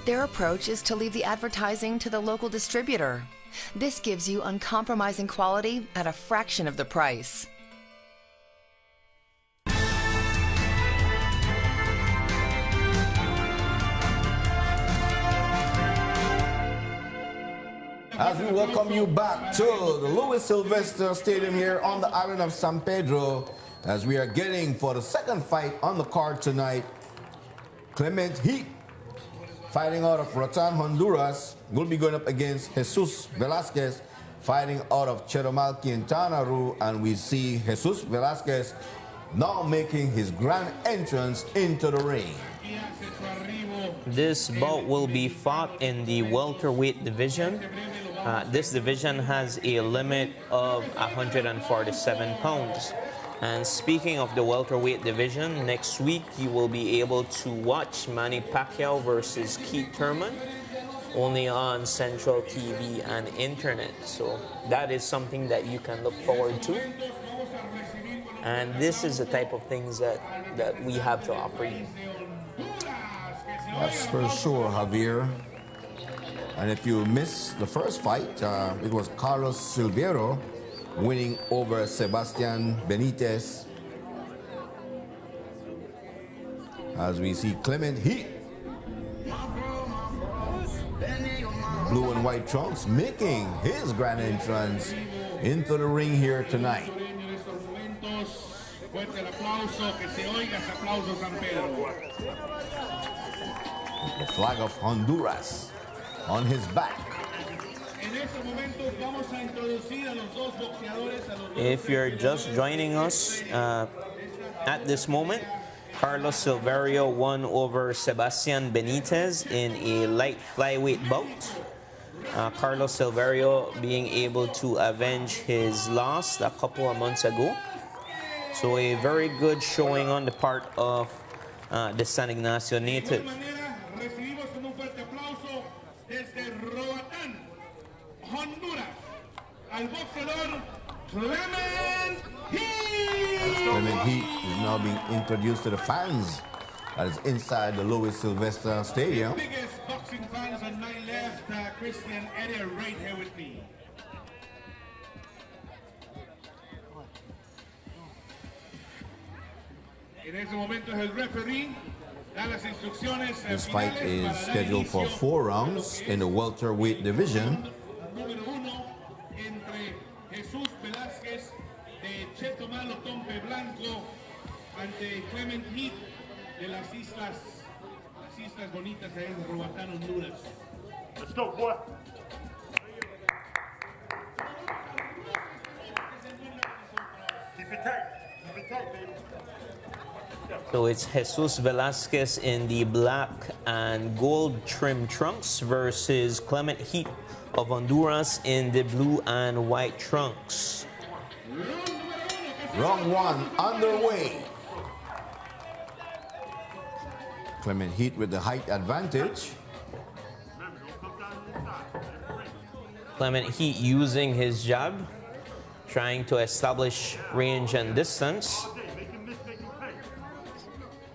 Their approach is to leave the advertising to the local distributor. This gives you uncompromising quality at a fraction of the price. As we welcome you back to the Luis Silvester Stadium here on the island of San Pedro, as we are getting for the second fight on the card tonight, Clement Heath, fighting out of Roatan, Honduras, will be going up against Jesus Velasquez, fighting out of Chetumal, Quintana Roo, and we see Jesus Velasquez now making his grand entrance into the ring. This bout will be fought in the welterweight division. This division has a limit of 147 pounds. And speaking of the welterweight division, next week you will be able to watch Manny Pacquiao versus Keith Thurman only on Central TV and internet. So that is something that you can look forward to. And this is the type of things that we have to offer you. That's for sure, Javier. And if you missed the first fight, it was Carlos Silverio winning over Sebastian Benitez. As we see Clement Heath, blue and white trunks, making his grand entrance into the ring here tonight. The flag of Honduras on his back. If you're just joining us at this moment, Carlos Silverio won over Sebastian Benitez in a light flyweight bout. Carlos Silverio being able to avenge his loss a couple of months ago. So a very good showing on the part of the San Ignacio native. Clement Heath is now being introduced to the fans that is inside the Luis Silvester Stadium. The biggest boxing fans on my left, Christian Eddie right here with me. En ese momento es el referee. This fight is scheduled for 4 rounds in the welterweight division. Número 1 entre Jesus Velasquez de Chetumal, Otompe Blanco ante Clement Heath de las islas bonitas ahí en Roatán, Honduras. Let's go, boy. Keep it tight, baby. So it's Jesus Velasquez in the black and gold trim trunks versus Clement Heath of Honduras in the blue and white trunks. Round 1 underway. Clement Heath with the height advantage. Clement Heath using his jab, trying to establish range and distance.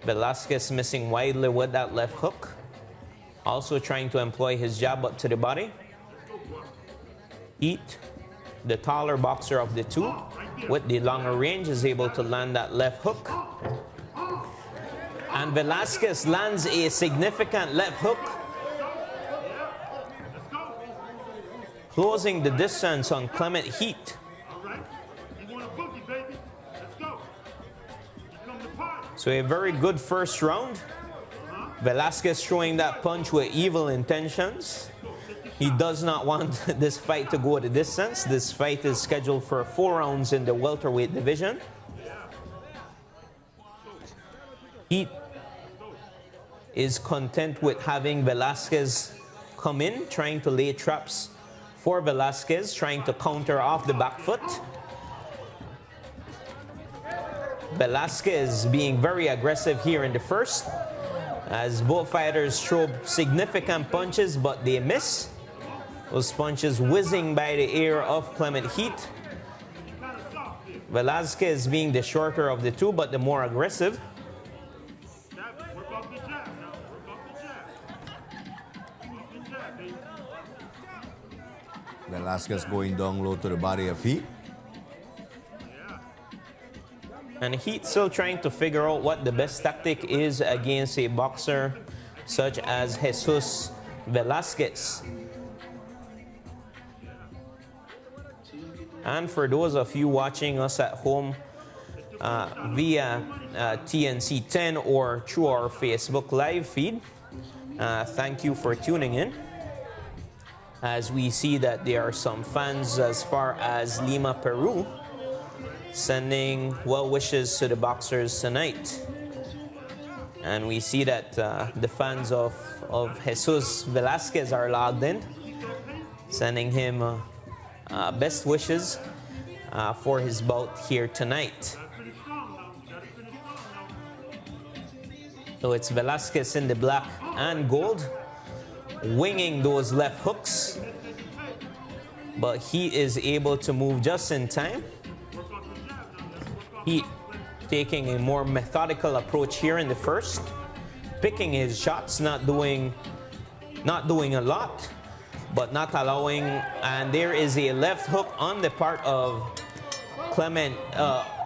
Velasquez missing widely with that left hook. Also trying to employ his jab up to the body. Heath, the taller boxer of the two, with the longer range, is able to land that left hook. And Velasquez lands a significant left hook, closing the distance on Clement Heath. So a very good first round. Velasquez showing that punch with evil intentions. He does not want this fight to go the distance. This fight is scheduled for 4 rounds in the welterweight division. Heath is content with having Velasquez come in, trying to lay traps for Velasquez, trying to counter off the back foot. Velasquez being very aggressive here in the first, as both fighters throw significant punches, but they miss. Those punches whizzing by the ear of Clement Heath. Velasquez being the shorter of the two, but the more aggressive. Velasquez going down low to the body of Heath. And Heath still trying to figure out what the best tactic is against a boxer such as Jesus Velasquez. And for those of you watching us at home via TNC 10 or through our Facebook live feed, thank you for tuning in. As we see that there are some fans as far as Lima, Peru, sending well wishes to the boxers tonight. And we see that the fans of Jesus Velasquez are logged in, sending him best wishes for his bout here tonight. So it's Velasquez in the black and gold, winging those left hooks, but he is able to move just in time. He taking a more methodical approach here in the first, picking his shots, not doing a lot, but not allowing. And there is a left hook on the part of Clement,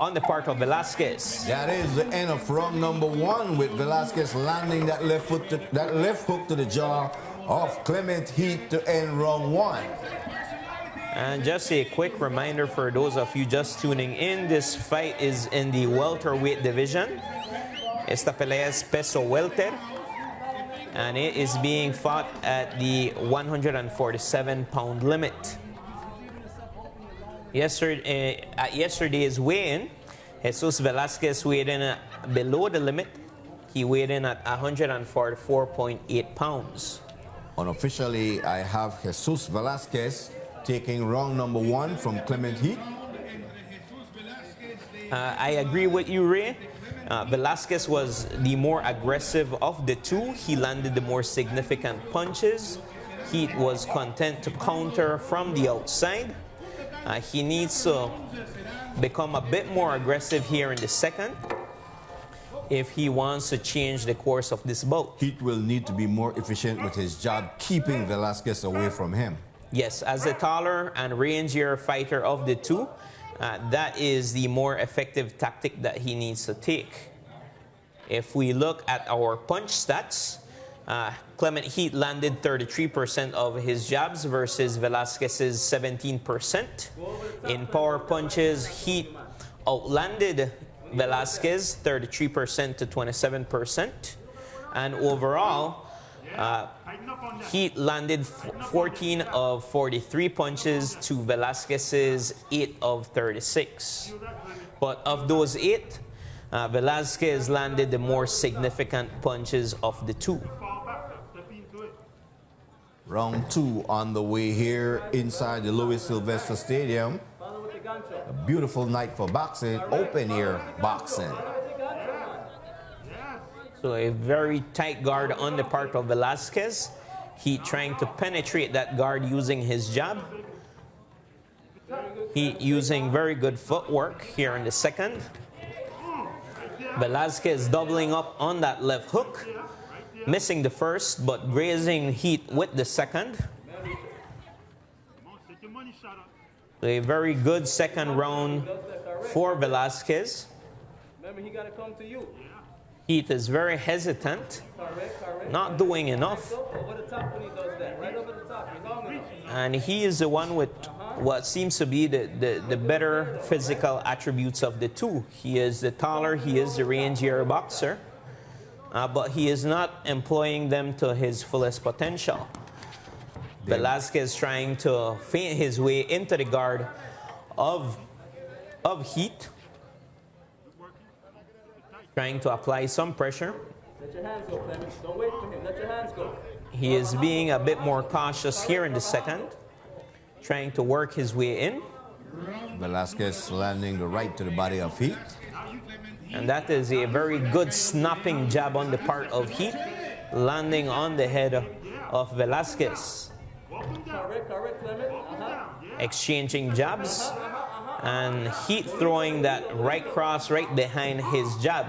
on the part of Velasquez. That is the end of round number 1, with Velasquez landing that left hook to the jaw of Clement Heath to end round 1. And just a quick reminder for those of you just tuning in, this fight is in the welterweight division. Esta pelea es peso welter, and it is being fought at the 147-pound limit. At yesterday's weigh-in, Jesus Velasquez weighed in below the limit. He weighed in at 144.8 pounds. Unofficially, I have Jesus Velasquez taking round number 1 from Clement Heath. I agree with you, Ray. Velasquez was the more aggressive of the two. He landed the more significant punches. Heath was content to counter from the outside. He needs to become a bit more aggressive here in the second if he wants to change the course of this bout. Heath will need to be more efficient with his jab, keeping Velasquez away from him. Yes, as the taller and rangier fighter of the two, that is the more effective tactic that he needs to take. If we look at our punch stats, Clement Heath landed 33% of his jabs versus Velasquez's 17%. In power punches, Heath outlanded Velasquez 33% to 27%. And overall, Heath landed 14 of 43 punches to Velasquez's 8 of 36. But of those 8, Velasquez landed the more significant punches of the two. Round 2 on the way here inside the Luis Silvester Stadium. A beautiful night for boxing, open air boxing. So a very tight guard on the part of Velasquez. He trying to penetrate that guard using his jab. He using very good footwork here in the second. Velasquez doubling up on that left hook, missing the first, but grazing Heath with the second. So a very good second round for Velasquez. Remember, he got to come to you. Heath is very hesitant, not doing enough. Over the top when he does that, right over the top, you're long enough. And he is the one with what seems to be the better physical attributes of the two. He is the taller, he is the rangier boxer, but he is not employing them to his fullest potential. Velasquez trying to feint his way into the guard of Heath, trying to apply some pressure. Let your hands go, Clement. Don't wait for him. Let your hands go. He is being a bit more cautious here in the second, trying to work his way in. Velasquez landing the right to the body of Heath. And that is a very good snapping jab on the part of Heath, landing on the head of Velasquez. Correct, Clement. Exchanging jabs, and Heath throwing that right cross right behind his jab.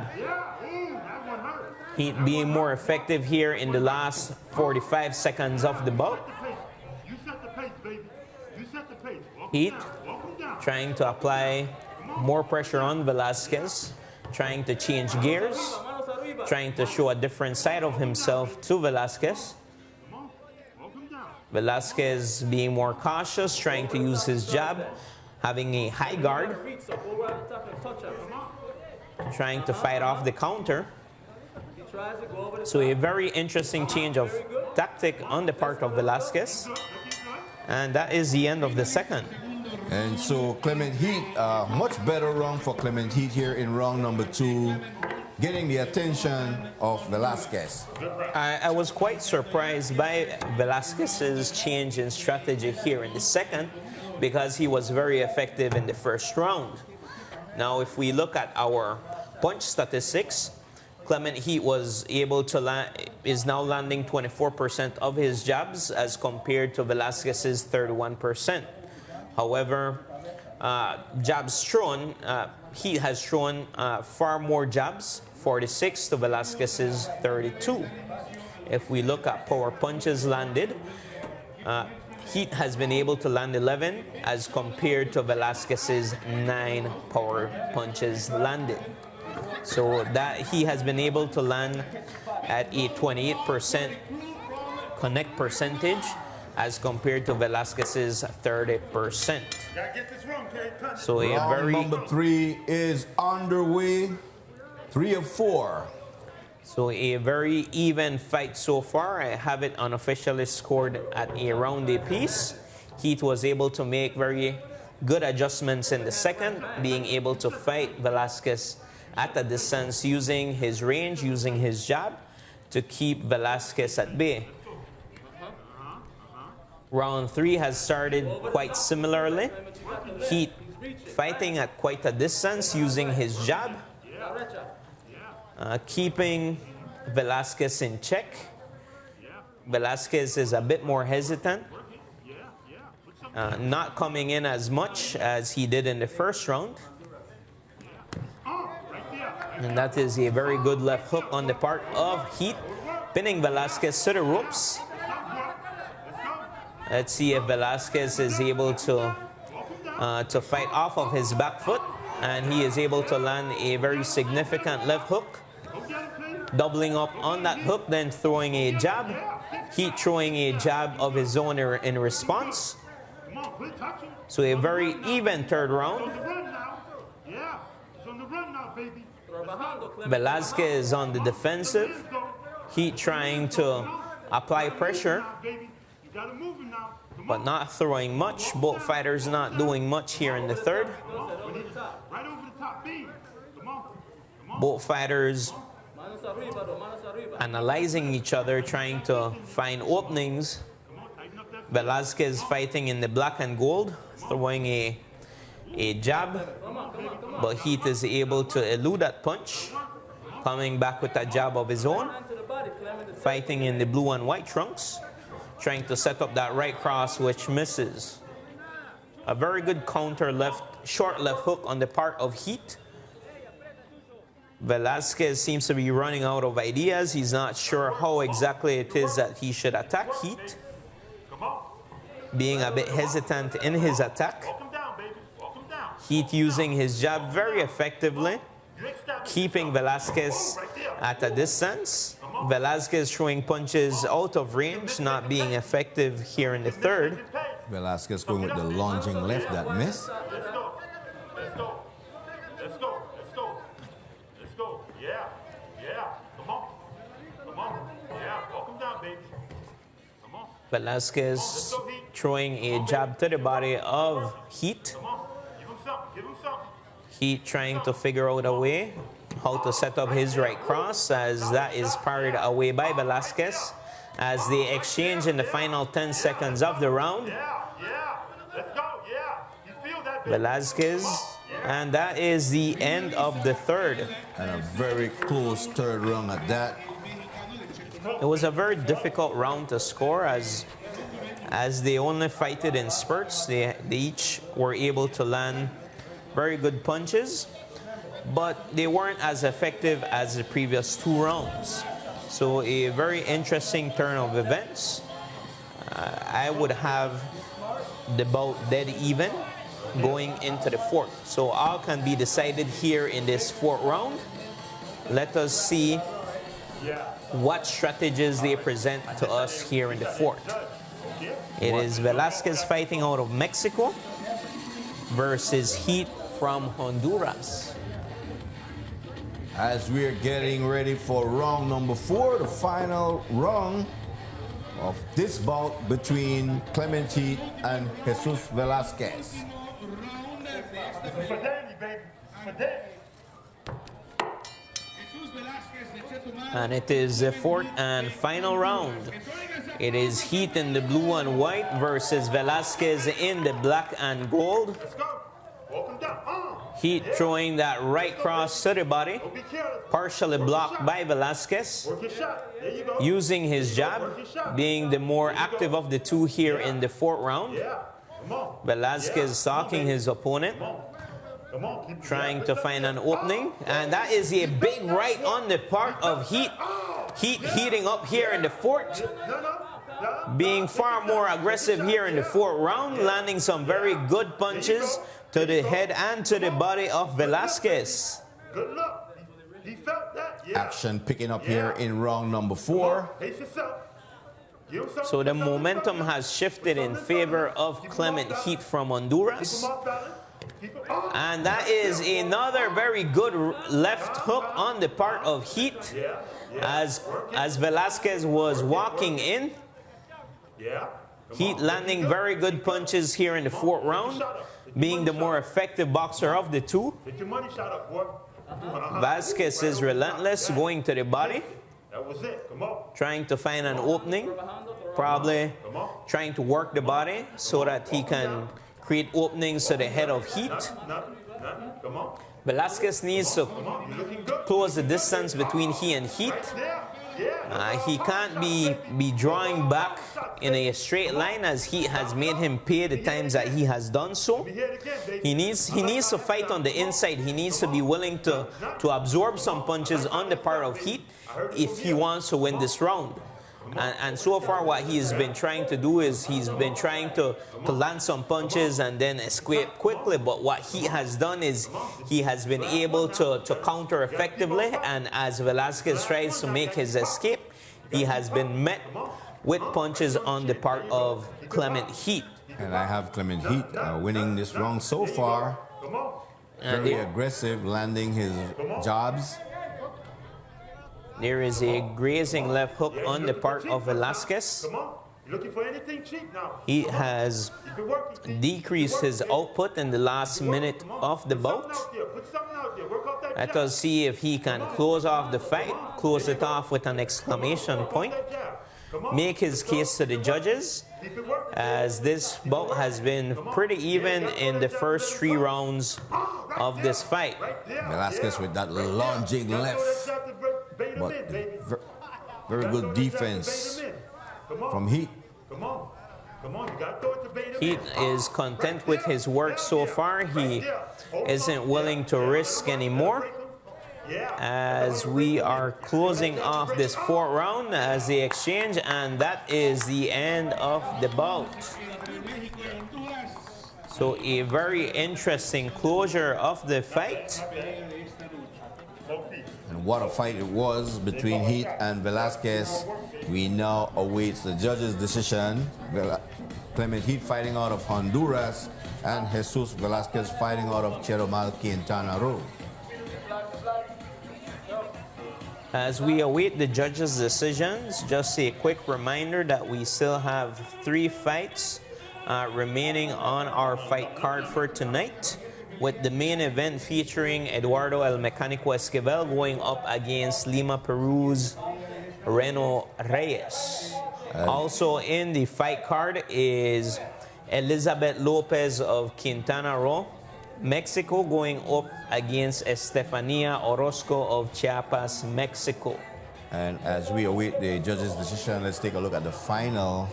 Heat being more effective here in the last 45 seconds of the bout. You set the pace, baby. You set the pace. Heat Walk him down. trying to apply more pressure on Velasquez, trying to change gears, trying to show a different side of himself to Velasquez. Come on. Walk him down. Velasquez being more cautious, trying to use his jab, having a high guard, Feet, so go right on top and touch him. trying to fight off the counter. He tries to go over the So a very interesting change of tactic on the part of Velasquez. And that is the end of the second. And so Clement Heath, much better round for Clement Heath here in round number 2, getting the attention of Velasquez. I was quite surprised by Velasquez's change in strategy here in the second, because he was very effective in the first round. Now, if we look at our punch statistics, Clement Heath was able to is now landing 24% of his jabs as compared to Velasquez's 31%. However, jabs thrown, Heath has thrown far more jabs, 46 to Velasquez's 32. If we look at power punches landed, Heath has been able to land 11 as compared to Velasquez's 9 power punches landed. So that he has been able to land at a 28% connect percentage as compared to Velasquez's 30%. Gotta get this wrong, Kay. Touch. So a Round very number 3 is underway. 3 of 4. So a very even fight so far. I have it unofficially scored at a round apiece. Heath was able to make very good adjustments in the second, being able to fight Velasquez at a distance, using his range, using his jab to keep Velasquez at bay. Round 3 has started quite similarly. Heath fighting at quite a distance, using his jab, keeping Velasquez in check. Velasquez is a bit more hesitant, not coming in as much as he did in the first round. And that is a very good left hook on the part of Heath, pinning Velasquez to the ropes. Let's see if Velasquez is able to fight off of his back foot. And he is able to land a very significant left hook, doubling up on that hook, then throwing a jab. Heath throwing a jab of his own in response. So a very even third round. Yeah. It's on the run now, baby. Velasquez on the defensive. Heath trying to apply pressure, Baby. You gotta move it now. Come but not throwing much. Both fighters not doing much here in the third. right over the top beam. Come on. Come on. Both fighters Manos arriba, though. Manos arriba. analyzing each other, trying to find openings. Velasquez fighting in the black and gold, throwing a jab, but Heath is able to elude that punch, coming back with a jab of his own, To the body, Clement. fighting in the blue and white trunks, trying to set up that right cross, which misses. A very good counter short left hook on the part of Heath. Velasquez seems to be running out of ideas. He's not sure how exactly it is that he should attack Heath, being a bit hesitant in his attack. Walk him down, baby. Walk him down. Heath using his jab very effectively, keeping Velasquez at a distance. Velasquez throwing punches out of range, not being effective here in the third. Velasquez going with the lunging left that missed. Let's go. Let's go. Let's go. Let's go. Let's go. Yeah. Yeah. Come on. Come on. Yeah. Walk him down, baby. Come on. Velasquez throwing a jab to the body of Heath. Come on. Give him something. Give him something. Heath trying to figure out a way how to set up his right cross, as that is parried away by Velasquez, as they exchange in the final 10 seconds of the round. Yeah. Yeah. Let's go. Yeah. You feel that, baby. Velasquez, and that is the end of the third. And a very close third round at that. It was a very difficult round to score, as they only fight it in spurts. They each were able to land very good punches. but they weren't as effective as the previous 2 rounds. So a very interesting turn of events. I would have the bout dead even going into the 4th. So all can be decided here in this 4th round. Let us see what strategies they present to us here in the 4th. It is Velasquez fighting out of Mexico versus Heath from Honduras. As we are getting ready for round number 4, the final round of this bout between Clement Heath and Jesus Velasquez. For Danny, baby. For Danny. And it is the 4th and final round. It is Heath in the blue and white versus Velasquez in the black and gold. Let's go. Walk him down. Heath throwing that right cross to the body, Don't be careless. partially blocked by Velasquez, Work your shot. There you go. using his jab, being the more active of the 2 here in the 4th round. Yeah. Come on. Velasquez stalking his opponent, Come on. Keep trying to find an opening, and that is a big right on the part of Heath. Heath heating up here in the 4th, being far more aggressive here in the 4th round, landing some very good punches to the head and to the body of Velasquez. Good luck. He felt that. Yeah. Action picking up here in round number 4. Pace yourself. Give him something. So the momentum has shifted in favor of Clement Heath from Honduras. Keep him off balance. Keep him And that is another very good left hook on the part of Heath, as Velasquez was walking in. Yeah. Heath landing very good punches here in the 4th round, being the more effective boxer of the 2. Get your money shot up, boy. Vasquez is relentless, going to the body, That was it. Come on. trying to find an opening, probably trying to work the body so that he can create openings to the head of Heath. Nothing. Come on. Velasquez needs to Come on. You're looking good. close the distance between he and Heath. Yeah. Yeah. He can't be drawing back in a straight line, as Heath has made him pay the times that he has done so. Be here again, baby. He needs to fight on the inside. He needs to be willing to absorb some punches on the part of Heath if he wants to win this round. And so far what he's been trying to do is he's been trying to land some punches and then escape quickly. But what he has done is he has been able to counter effectively. And as Velasquez tries to make his escape, he has been met with punches on the part of Clement Heath. And I have Clement Heath winning this round so far. Come on. Very aggressive, landing his jabs. There is a grazing left hook on the part of Velasquez. Come on. You're looking for anything cheap now. He has Keep it working. decreased his output in the last minute of the bout. Put something out there. Work out that Let jab. us see if he can close off the fight, close it off with an exclamation point, make his case to the judges, Keep it working. as this bout has been pretty even in the first 3 rounds of this fight. Velasquez with that lunging left. But very good defense from Heath. Come on. Come on. You got to throw it to bait him Heath is content with his work so far. He isn't willing to risk anymore, as we are closing off this 4th round as they exchange, and that is the end of the bout. So a very interesting closure of the fight. And what a fight it was between Heath and Velasquez. We now await the judge's decision. Clement Heath fighting out of Honduras and Jesus Velasquez fighting out of Chetumal, Quintana Roo. As we await the judges' decisions, just a quick reminder that we still have 3 fights remaining on our fight card for tonight, with the main event featuring Eduardo El Mecánico Esquivel going up against Lima Peru's Reno Reyes. Also in the fight card is Elizabeth Lopez of Quintana Roo, Mexico, going up against Estefania Orozco of Chiapas, Mexico. And as we await the judge's decision, let's take a look at the final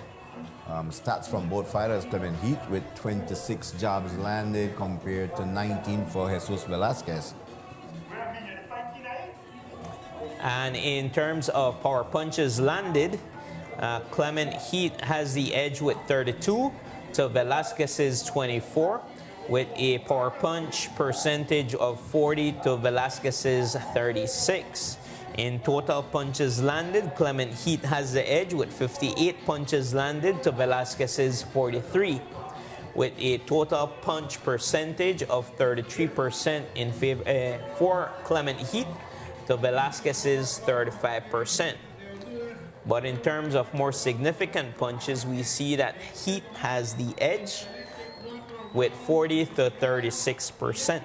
stats from both fighters. Clement Heath with 26 jabs landed compared to 19 for Jesus Velasquez. And in terms of power punches landed, Clement Heath has the edge with 32 to Velasquez's 24, with a power punch percentage of 40 to Velasquez's 36. In total punches landed, Clement Heath has the edge with 58 punches landed to Velasquez's 43, with a total punch percentage of 33% in favor for Clement Heath to Velasquez's 35%. But in terms of more significant punches, we see that Heath has the edge with 40 to 36%.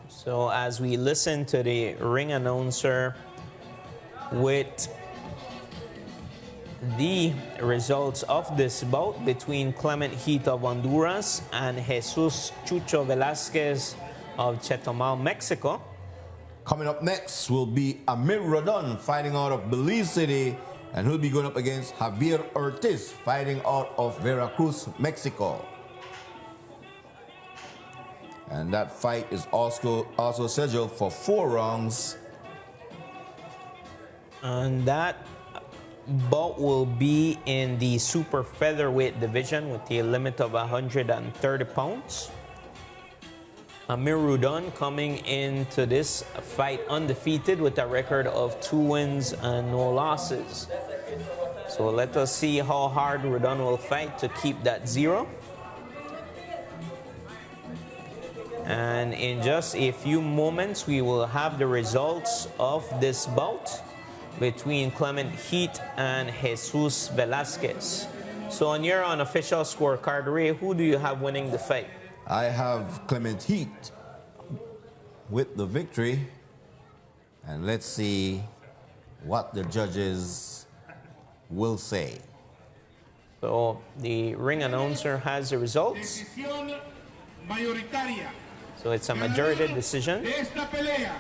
So as we listen to the ring announcer with the results of this bout between Clement Heath of Honduras and Jesus Chucho Velasquez of Chetumal, Mexico. Coming up next will be Amir Rodon fighting out of Belize City, and he'll be going up against Javier Ortiz fighting out of Veracruz, Mexico. And that fight is also scheduled for 4 rounds. And that bout will be in the super featherweight division with a limit of 130 pounds. Amir Rodon coming into this fight undefeated with a record of 2 wins and no losses. So let us see how hard Rodon will fight to keep that 0. And in just a few moments, we will have the results of this bout between Clement Heath and Jesus Velasquez. So on your unofficial scorecard, Ray, who do you have winning the fight? I have Clement Heath with the victory. And let's see what the judges will say. So the ring announcer has the results. Decisión mayoritaria. So it's a majority decision. De esta pelea,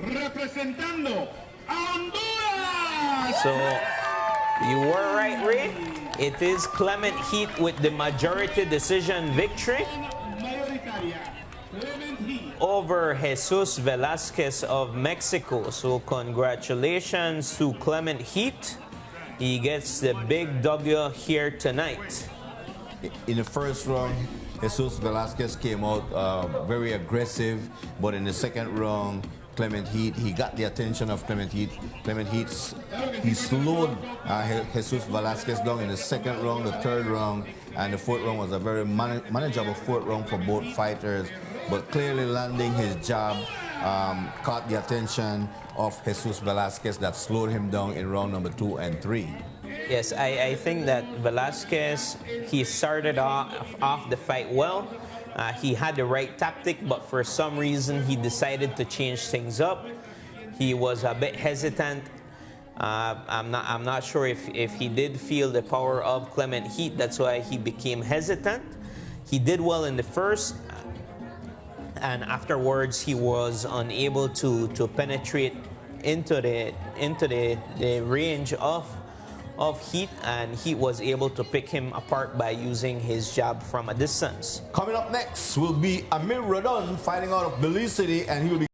representando a Honduras. So you were right, Ray. It is Clement Heath with the majority decision victory Mayoritaria. Clement Heath. over Jesus Velasquez of Mexico. So congratulations to Clement Heath. He gets the big W here tonight. In the first round, Jesus Velasquez came out very aggressive, but in the second round, Clement Heath, he got the attention of Clement Heath. Clement Heath, he slowed Jesus Velasquez down in the second round, the third round, and the fourth round was a very manageable fourth round for both fighters. But clearly landing his jab caught the attention of Jesus Velasquez that slowed him down in round number 2 and 3. Yes, I think that Velasquez, he started off the fight well. He had the right tactic, but for some reason he decided to change things up. He was a bit hesitant. I'm not sure if he did feel the power of Clement Heath. That's why he became hesitant. He did well in the first, and afterwards he was unable to penetrate into the range of Heath, and Heath was able to pick him apart by using his jab from a distance. Coming up next will be Amir Rodon fighting out of Belize City, and he will be